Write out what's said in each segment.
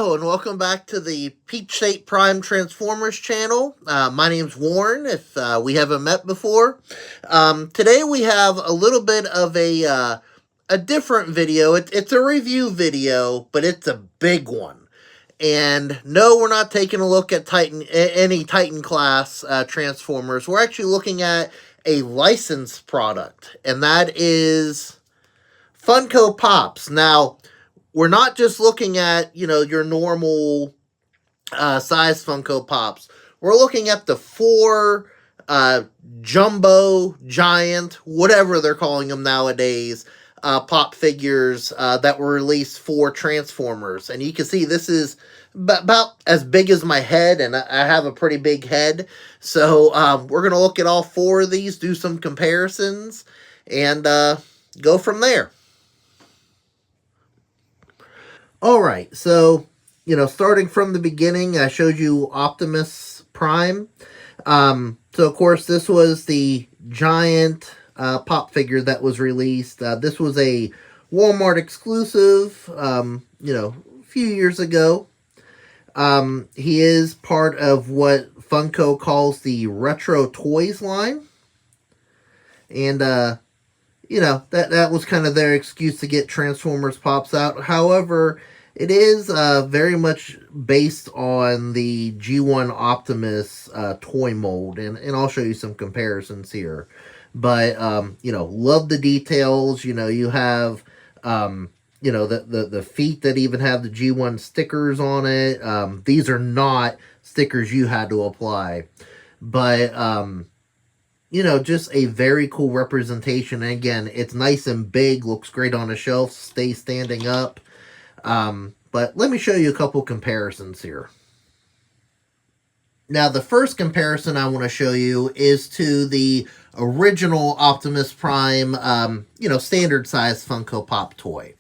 Hello and welcome back to the Peach State Prime Transformers channel. My name's Warren, if we haven't met before. Today we have a little bit of a different video. It's a review video, but it's a big one. And no, we're not taking a look at any Titan class Transformers. We're actually looking at a licensed product, and that is Funko Pops. Now, we're not just looking at, your normal size Funko Pops. We're looking at the 4 jumbo, giant, whatever they're calling them nowadays, pop figures that were released for Transformers. And you can see this is about as big as my head, and I have a pretty big head. So we're going to look at all 4 of these, do some comparisons, and go from there. Alright, so, starting from the beginning, I showed you Optimus Prime. So, of course, this was the giant pop figure that was released. This was a Walmart exclusive, a few years ago. He is part of what Funko calls the Retro Toys line. And, that was kind of their excuse to get Transformers Pops out. However, it is very much based on the G1 Optimus toy mold, and I'll show you some comparisons here. But, love the details. You have, the feet that even have the G1 stickers on it. These are not stickers you had to apply. But, just a very cool representation. And again, it's nice and big, looks great on a shelf, stays standing up. But let me show you a couple comparisons here. Now, the first comparison I want to show you is to the original Optimus Prime, standard size Funko Pop toy.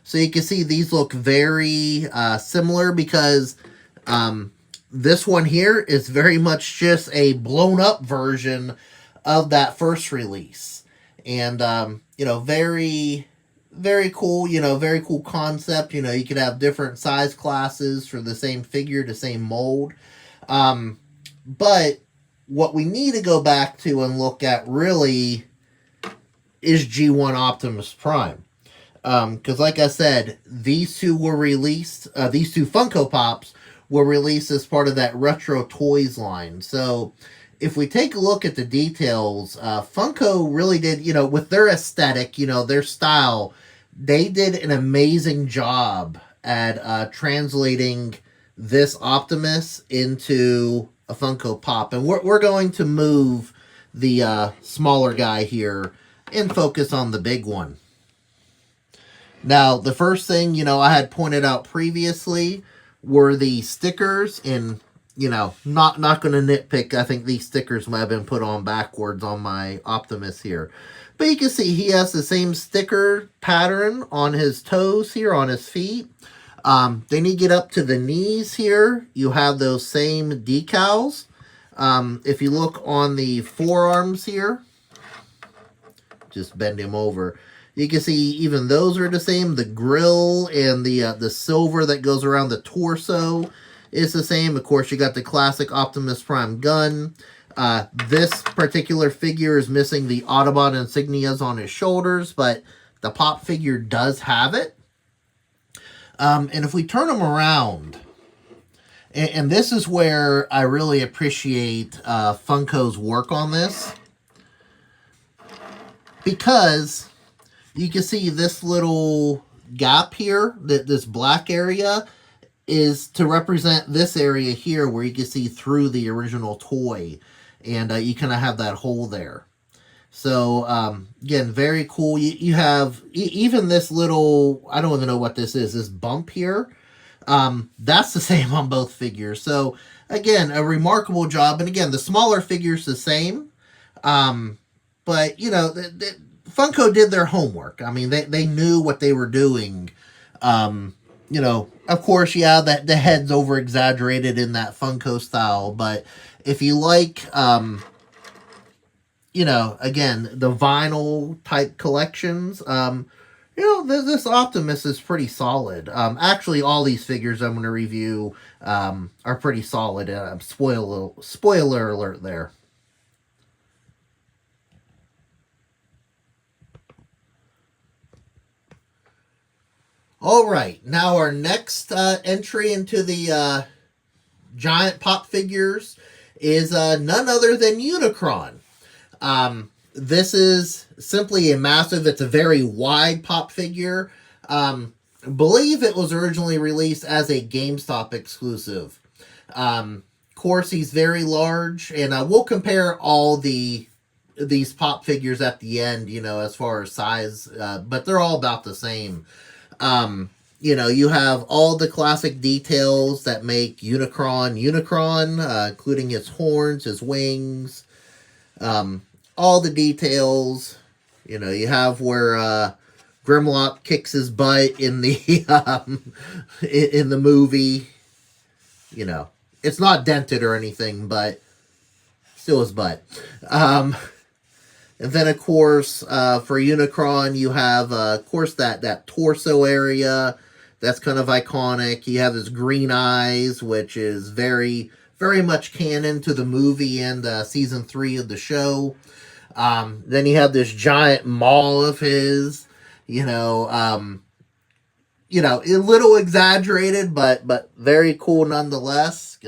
So you can see these look very similar because this one here is very much just a blown up version of that first release. And, very cool, very cool concept. You could have different size classes for the same figure, the same mold. But what we need to go back to and look at really is G1 Optimus Prime. Because like I said, these two were released, these 2 Funko Pops were released as part of that Retro Toys line. So if we take a look at the details, Funko really did, with their aesthetic, their style, they did an amazing job at translating this Optimus into a Funko Pop. And we're going to move the smaller guy here and focus on the big one. Now, the first thing, I had pointed out previously were the stickers. And not going to nitpick. I think these stickers might have been put on backwards on my Optimus here. But you can see he has the same sticker pattern on his toes here, on his feet. Then you get up to the knees here. You have those same decals. If you look on the forearms here, just bend him over. You can see even those are the same. The grill and the silver that goes around the torso is the same. Of course, you got the classic Optimus Prime gun. This particular figure is missing the Autobot insignias on his shoulders, but the pop figure does have it. And if we turn him around, and this is where I really appreciate Funko's work on this, because you can see this little gap here, this black area, is to represent this area here where you can see through the original toy. And you kind of have that hole there. So, again, very cool. You have even this little, I don't even know what this is, this bump here. That's the same on both figures. So, again, a remarkable job. And again, the smaller figure's the same. But, Funko did their homework. I mean, they knew what they were doing. Of course, yeah, that the head's over-exaggerated in that Funko style, but if you like, again, the vinyl type collections, This Optimus is pretty solid. Actually, all these figures I'm going to review are pretty solid. Spoiler alert there. All right, now our next entry into the giant pop figures is none other than Unicron. This is simply a massive, it's a very wide pop figure. Believe it was originally released as a GameStop exclusive. Of course, he's very large, and we'll compare all these pop figures at the end, as far as size, but they're all about the same. You have all the classic details that make Unicron, including his horns, his wings, all the details. You have where Grimlock kicks his butt in the in the movie. It's not dented or anything, but still his butt. And then, of course, for Unicron, you have, of course, that torso area. That's kind of iconic. You have his green eyes, which is very, very much canon to the movie and season 3 of the show. Then you have this giant maul of his, a little exaggerated, but very cool nonetheless.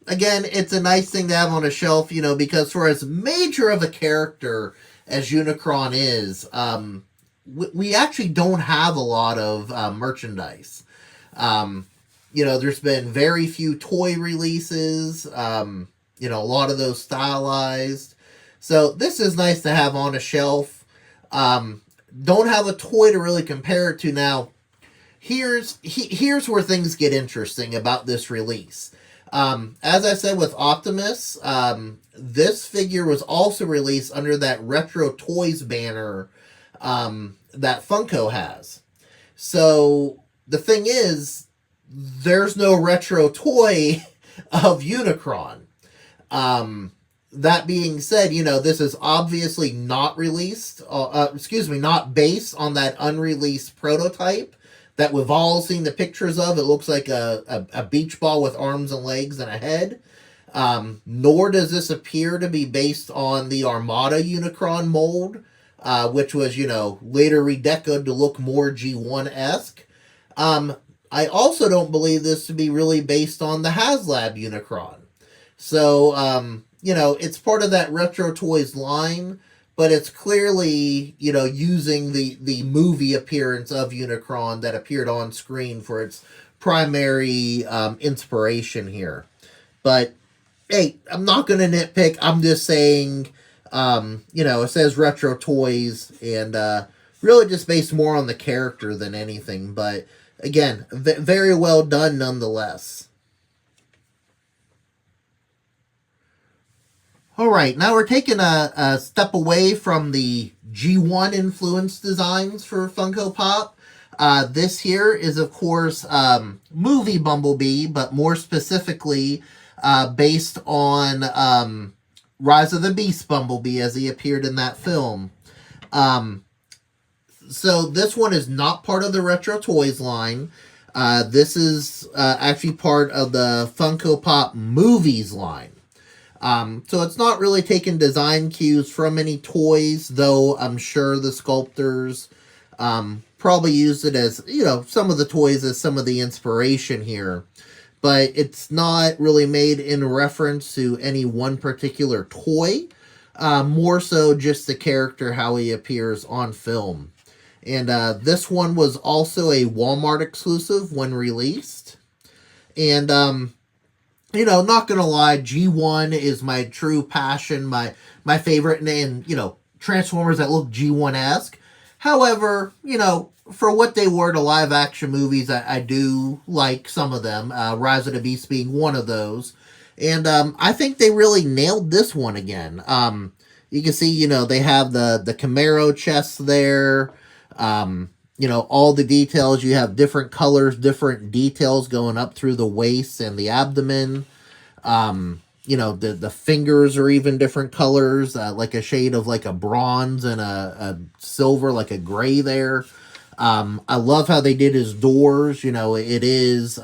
Again, it's a nice thing to have on a shelf, because for as major of a character as Unicron is, we actually don't have a lot of merchandise. There's been very few toy releases, a lot of those stylized. So this is nice to have on a shelf. Don't have a toy to really compare it to now. Here's where things get interesting about this release. As I said with Optimus, this figure was also released under that Retro Toys banner that Funko has. So the thing is, there's no retro toy of Unicron. That being said, this is obviously not released, not based on that unreleased prototype that we've all seen the pictures of. It looks like a beach ball with arms and legs and a head. Nor does this appear to be based on the Armada Unicron mold, which was, later redecoed to look more G1-esque. I also don't believe this to be really based on the HasLab Unicron. So, it's part of that Retro Toys line, but it's clearly, using the movie appearance of Unicron that appeared on screen for its primary inspiration here. But, hey, I'm not going to nitpick. I'm just saying, it says Retro Toys, and really just based more on the character than anything. But, again, very well done nonetheless. Alright, now we're taking a step away from the G1 influence designs for Funko Pop. This here is, of course, movie Bumblebee, but more specifically based on Rise of the Beasts Bumblebee as he appeared in that film. So this one is not part of the Retro Toys line. This is actually part of the Funko Pop Movies line. So it's not really taking design cues from any toys, though I'm sure the sculptors probably used it as, some of the toys as some of the inspiration here. But it's not really made in reference to any one particular toy, more so just the character, how he appears on film. And this one was also a Walmart exclusive when released. And, not gonna lie, G1 is my true passion, my favorite, and Transformers that look G1-esque. However, for what they were to live-action movies, I do like some of them, Rise of the Beast being one of those. And I think they really nailed this one again. You can see, they have the Camaro chest there, all the details. You have different colors, different details going up through the waist and the abdomen. You know, the fingers are even different colors, like a shade of like a bronze and a silver, like a gray there. I love how they did his doors. You know, it is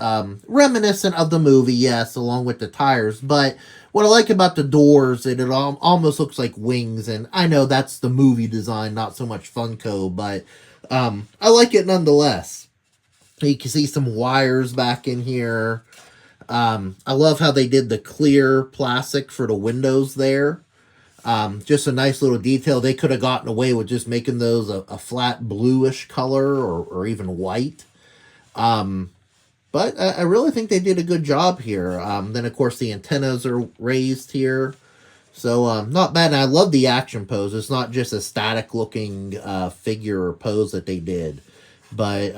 reminiscent of the movie, yes, along with the tires. But what I like about the doors, it almost looks like wings. And I know that's the movie design, not so much Funko, but I like it nonetheless. You can see some wires back in here. I love how they did the clear plastic for the windows there. Just a nice little detail. They could have gotten away with just making those a flat bluish color or even white. But I really think they did a good job here. Then, of course, the antennas are raised here. So, not bad. And I love the action pose. It's not just a static looking figure or pose that they did. But,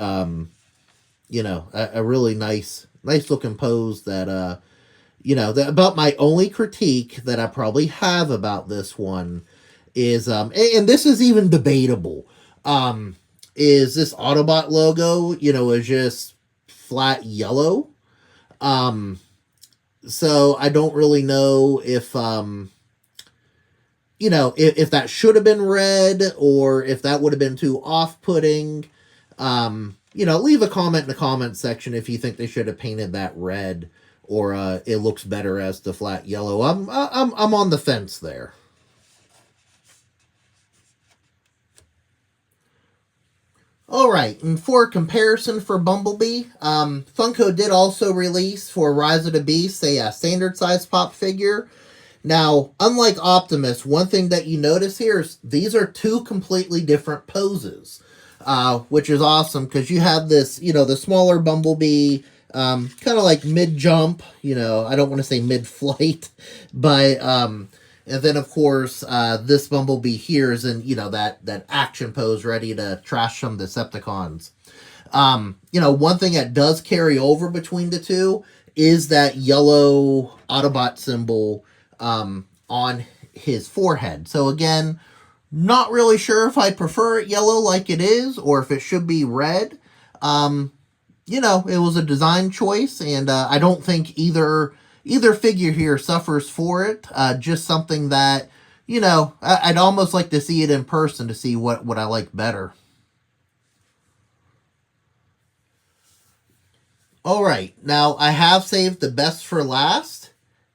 you know, a really nice looking pose that, you know, about my only critique that I probably have about this one is, and this is even debatable, is this Autobot logo, you know, is just flat yellow. So I don't really know if, you know, if that should have been red or if that would have been too off-putting. You know, leave a comment in the comment section if you think they should have painted that red or it looks better as the flat yellow. I'm on the fence there. All right, and for comparison for Bumblebee, Funko did also release for Rise of the Beasts a standard size pop figure. Now, unlike Optimus, one thing that you notice here is these are two completely different poses. Which is awesome because you have this, you know, the smaller Bumblebee, kind of like mid-jump, you know, I don't want to say mid-flight, but, and then, of course, this Bumblebee here is in, you know, that action pose ready to trash some Decepticons. You know, one thing that does carry over between the two is that yellow Autobot symbol, on his forehead. So, again, not really sure if I prefer it yellow like it is or if it should be red. You know, it was a design choice, and I don't think either figure here suffers for it. Just something that, you know, I'd almost like to see it in person to see what I like better. All right, now I have saved the best for last,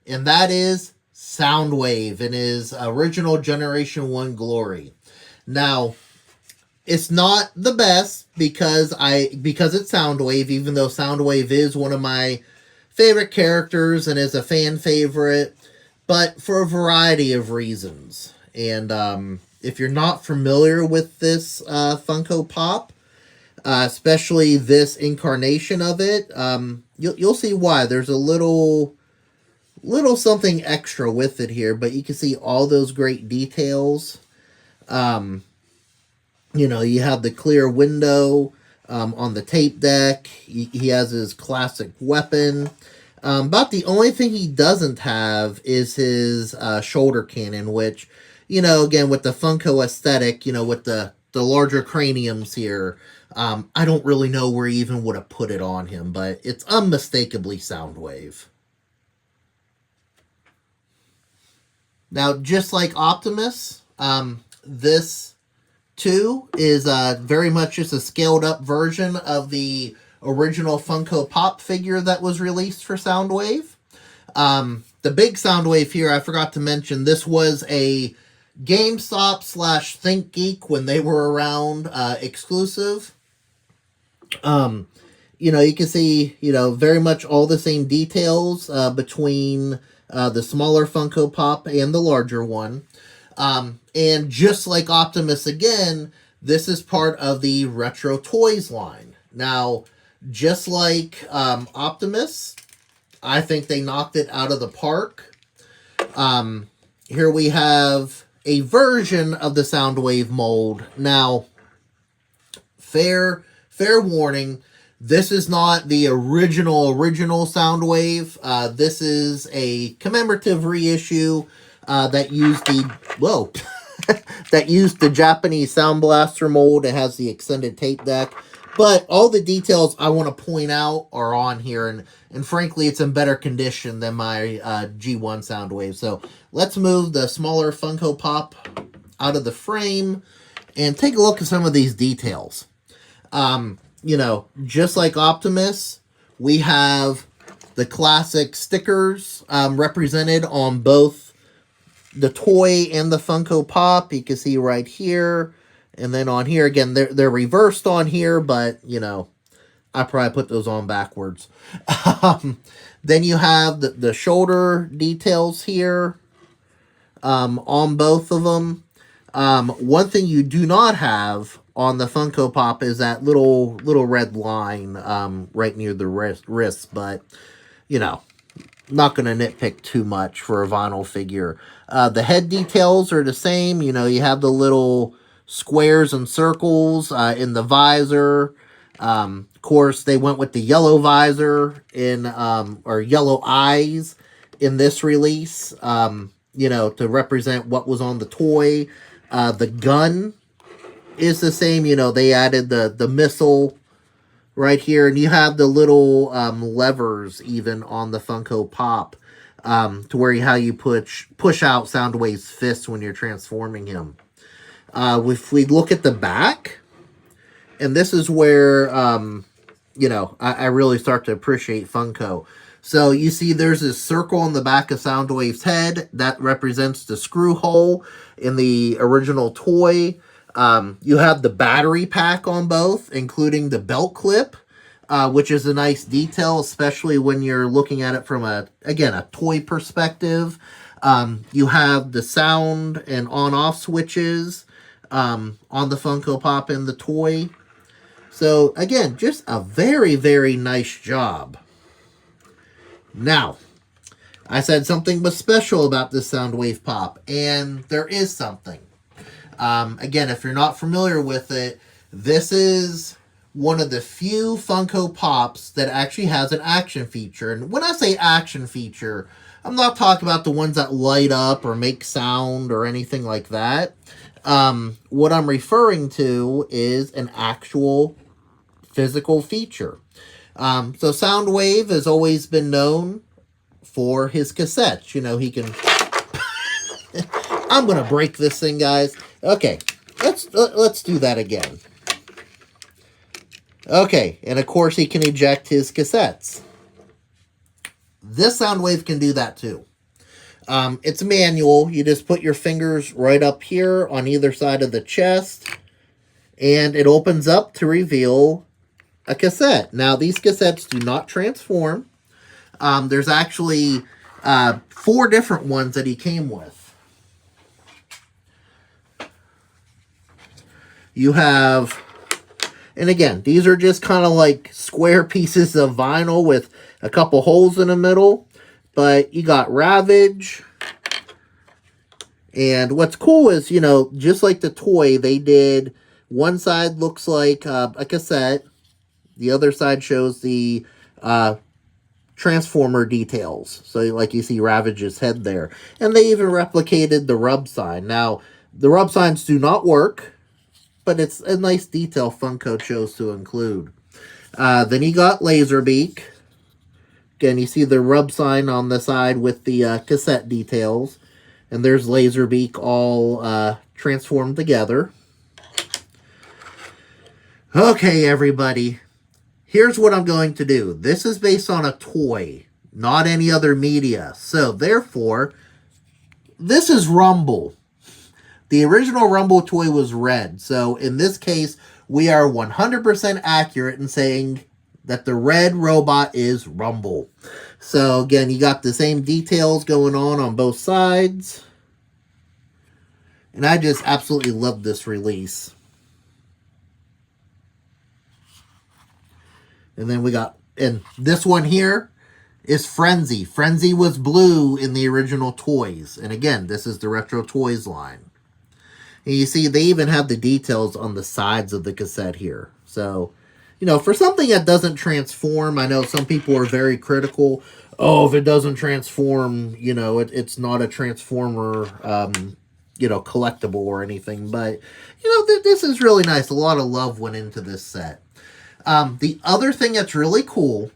and that is Soundwave in his original Generation 1 glory. Now, it's not the best because it's Soundwave, even though Soundwave is one of my favorite characters and is a fan favorite, but for a variety of reasons. And if you're not familiar with this Funko Pop, especially this incarnation of it, you'll see why. There's a little something extra with it here, but you can see all those great details. You know, you have the clear window on the tape deck. He has his classic weapon. About the only thing he doesn't have is his shoulder cannon, which, you know, again, with the Funko aesthetic, you know, with the larger craniums here, I don't really know where he even would have put it on him, but it's unmistakably Soundwave. Now, just like Optimus, this too is very much just a scaled up version of the original Funko Pop figure that was released for Soundwave. The big Soundwave here, I forgot to mention, this was a GameStop / ThinkGeek when they were around exclusive. You know, you can see, you know, very much all the same details between the smaller Funko Pop and the larger one. And just like Optimus again, this is part of the Retro Toys line. Now, just like Optimus, I think they knocked it out of the park. Here we have a version of the Soundwave mold. Now, fair warning, this is not the original Soundwave. This is a commemorative reissue that used that used the Japanese Sound Blaster mold. It has the extended tape deck. But all the details I want to point out are on here, and frankly, it's in better condition than my G1 Soundwave. So let's move the smaller Funko Pop out of the frame and take a look at some of these details. You know, just like Optimus, we have the classic stickers represented on both the toy and the Funko Pop. You can see right here. And then on here, again, they're reversed on here, but, you know, I probably put those on backwards. Then you have the shoulder details here on both of them. One thing you do not have on the Funko Pop is that little red line right near the wrist, but, you know, not going to nitpick too much for a vinyl figure. The head details are the same. You know, you have the little squares and circles in the visor. Of course, they went with the yellow visor in or yellow eyes in this release, you know, to represent what was on the toy. The gun is the same. You know, they added the missile right here, and you have the little levers even on the Funko Pop to where how you push out Soundwave's fist when you're transforming him. If we look at the back, and this is where, you know, I really start to appreciate Funko. So you see there's this circle on the back of Soundwave's head that represents the screw hole in the original toy. You have the battery pack on both, including the belt clip, which is a nice detail, especially when you're looking at it from a toy perspective. You have the sound and on-off switches on the Funko Pop and the toy. So, again, just a very, very nice job. Now, I said something was special about this Soundwave Pop, and there is something. Again, if you're not familiar with it, this is one of the few Funko Pops that actually has an action feature. And when I say action feature, I'm not talking about the ones that light up or make sound or anything like that. What I'm referring to is an actual physical feature. So Soundwave has always been known for his cassettes. You know, he can... I'm going to break this thing, guys. Okay, let's do that again. Okay, and of course he can eject his cassettes. This Soundwave can do that too. It's manual. You just put your fingers right up here on either side of the chest, and it opens up to reveal a cassette. Now, these cassettes do not transform. There's actually 4 different ones that he came with. You have, and again, these are just kind of like square pieces of vinyl with a couple holes in the middle. But you got Ravage. And what's cool is, you know, just like the toy, they did, one side looks like a cassette. The other side shows the Transformer details. So like you see Ravage's head there. And they even replicated the rub sign. Now, the rub signs do not work, but it's a nice detail Funko chose to include. Then you got Laserbeak. Again, you see the rub sign on the side with the cassette details. And there's Laserbeak all transformed together. Okay, everybody. Here's what I'm going to do. This is based on a toy, not any other media. So, therefore, this is Rumble. The original Rumble toy was red. So, in this case, we are 100% accurate in saying that the red robot is Rumble. So, again, you got the same details going on both sides. And I just absolutely love this release. And then we got, and this one here is Frenzy. Frenzy was blue in the original toys. And again, this is the Retro Toys line. And you see, they even have the details on the sides of the cassette here. So, you know, for something that doesn't transform, I know some people are very critical. Oh, if it doesn't transform, you know, it's not a Transformer, you know, collectible or anything. But, you know, this is really nice. A lot of love went into this set. The other thing that's really cool,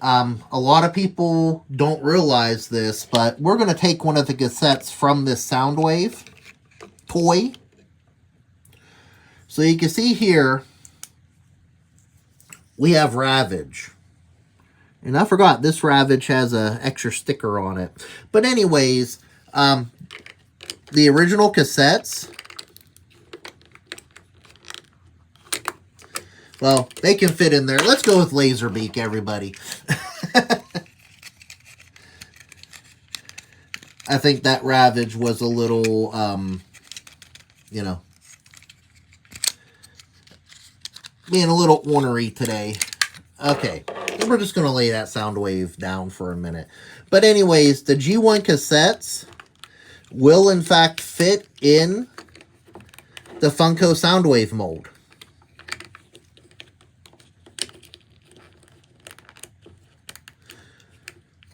a lot of people don't realize this, but we're going to take one of the cassettes from this Soundwave toy. So you can see here, we have Ravage. And I forgot, this Ravage has an extra sticker on it. But anyways, the original cassettes, well, they can fit in there. Let's go with Laserbeak, everybody. I think that Ravage was a little, you know, being a little ornery today. Okay, we're just going to lay that Soundwave down for a minute. But anyways, the G1 cassettes will in fact fit in the Funko Soundwave mold.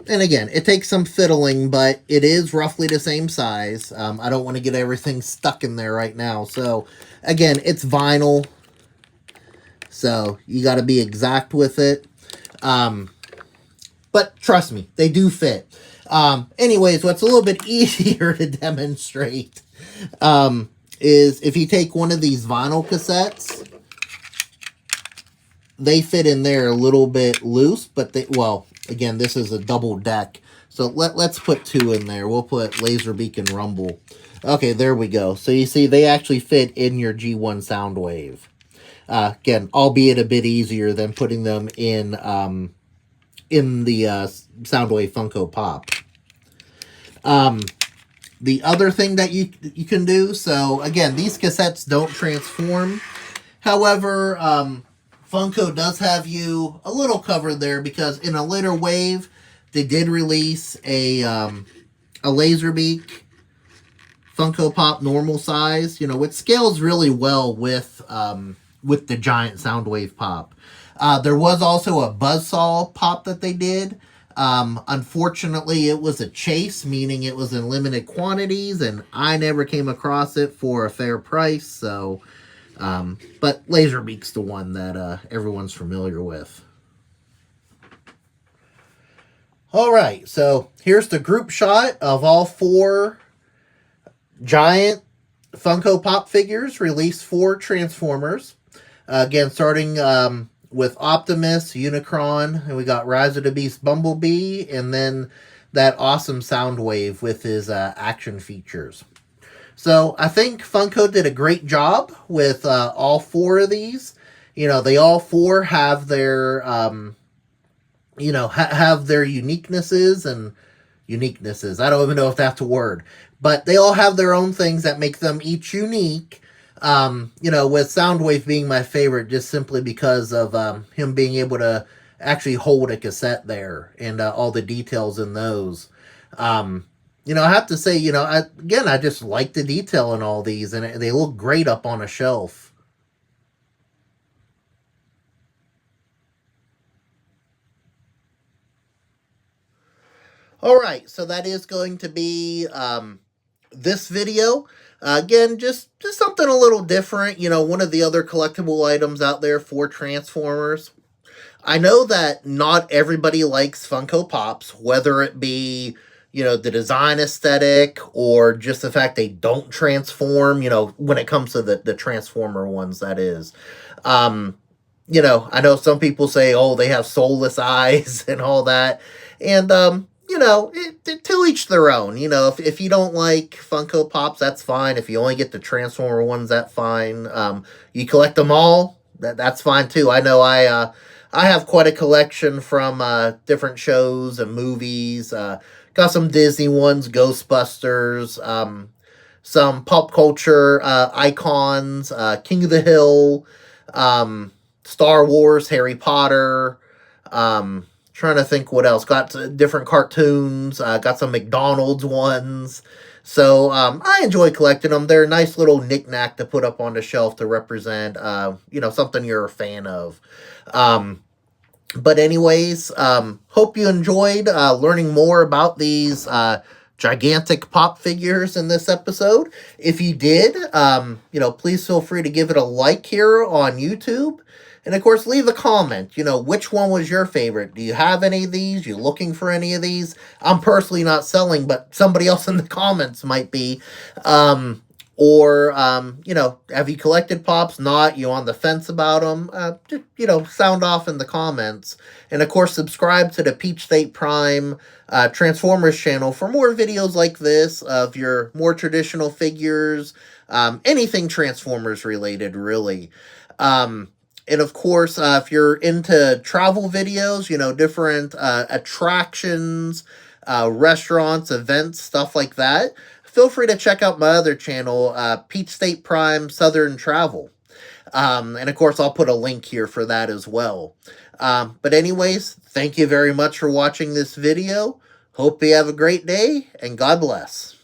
And again, it takes some fiddling, but it is roughly the same size. I don't want to get everything stuck in there right now. So, again, it's vinyl. So, you got to be exact with it. But trust me, they do fit. Anyways, what's a little bit easier to demonstrate is if you take one of these vinyl cassettes, they fit in there a little bit loose, but they, well, again, this is a double deck. So let's put two in there. We'll put Laserbeak and Rumble. Okay, there we go. So you see, they actually fit in your G1 Soundwave. Again, albeit a bit easier than putting them in the Soundwave Funko Pop. The other thing that you can do, so again, these cassettes don't transform. However, Funko does have you a little covered there because in a later wave, they did release a Laserbeak Funko Pop normal size. You know, it scales really well with the giant Soundwave pop. There was also a Buzzsaw pop that they did. Unfortunately, it was a chase, meaning it was in limited quantities, and I never came across it for a fair price. So, but Laserbeak's the one that everyone's familiar with. All right, so here's the group shot of all four giant Funko Pop figures released for Transformers. Again, starting with Optimus, Unicron, and we got Rise of the Beasts Bumblebee, and then that awesome Soundwave with his action features. So I think Funko did a great job with all four of these. You know, they all four have their, you know, have their uniquenesses and uniquenesses. I don't even know if that's a word, but they all have their own things that make them each unique. You know, with Soundwave being my favorite just simply because of him being able to actually hold a cassette there and all the details in those. You know, I have to say, you know, I just like the detail in all these, and they look great up on a shelf. All right, so that is going to be this video. Again, just something a little different. You know, one of the other collectible items out there for Transformers. I know that not everybody likes Funko Pops, whether it be, you know, the design aesthetic or just the fact they don't transform, you know, when it comes to the Transformer ones, that is. You know, I know some people say, oh, they have soulless eyes and all that. And, you know, to each their own. You know, if you don't like Funko Pops, that's fine. If you only get the Transformer ones, that's fine. You collect them all, that's fine too. I know I have quite a collection from different shows and movies. Got some Disney ones, Ghostbusters, some pop culture icons, King of the Hill, Star Wars, Harry Potter, trying to think what else. Got different cartoons. Got some McDonald's ones. So I enjoy collecting them. They're a nice little knick-knack to put up on the shelf to represent, you know, something you're a fan of. But anyways, hope you enjoyed learning more about these gigantic pop figures in this episode. If you did, you know, please feel free to give it a like here on YouTube. And of course, leave a comment. Which one was your favorite? Do you have any of these? You looking for any of these? I'm personally not selling, but somebody else in the comments might be. Or, have you collected Pops? Not? You on the fence about them? Just, sound off in the comments. And of course, subscribe to the Peach State Prime Transformers channel for more videos like this of your more traditional figures, anything Transformers related, really. And of course, if you're into travel videos, different attractions, restaurants, events, stuff like that, feel free to check out my other channel, Peach State Prime Southern Travel. And of course, I'll put a link here for that as well. But anyways, thank you very much for watching this video. Hope you have a great day, and God bless.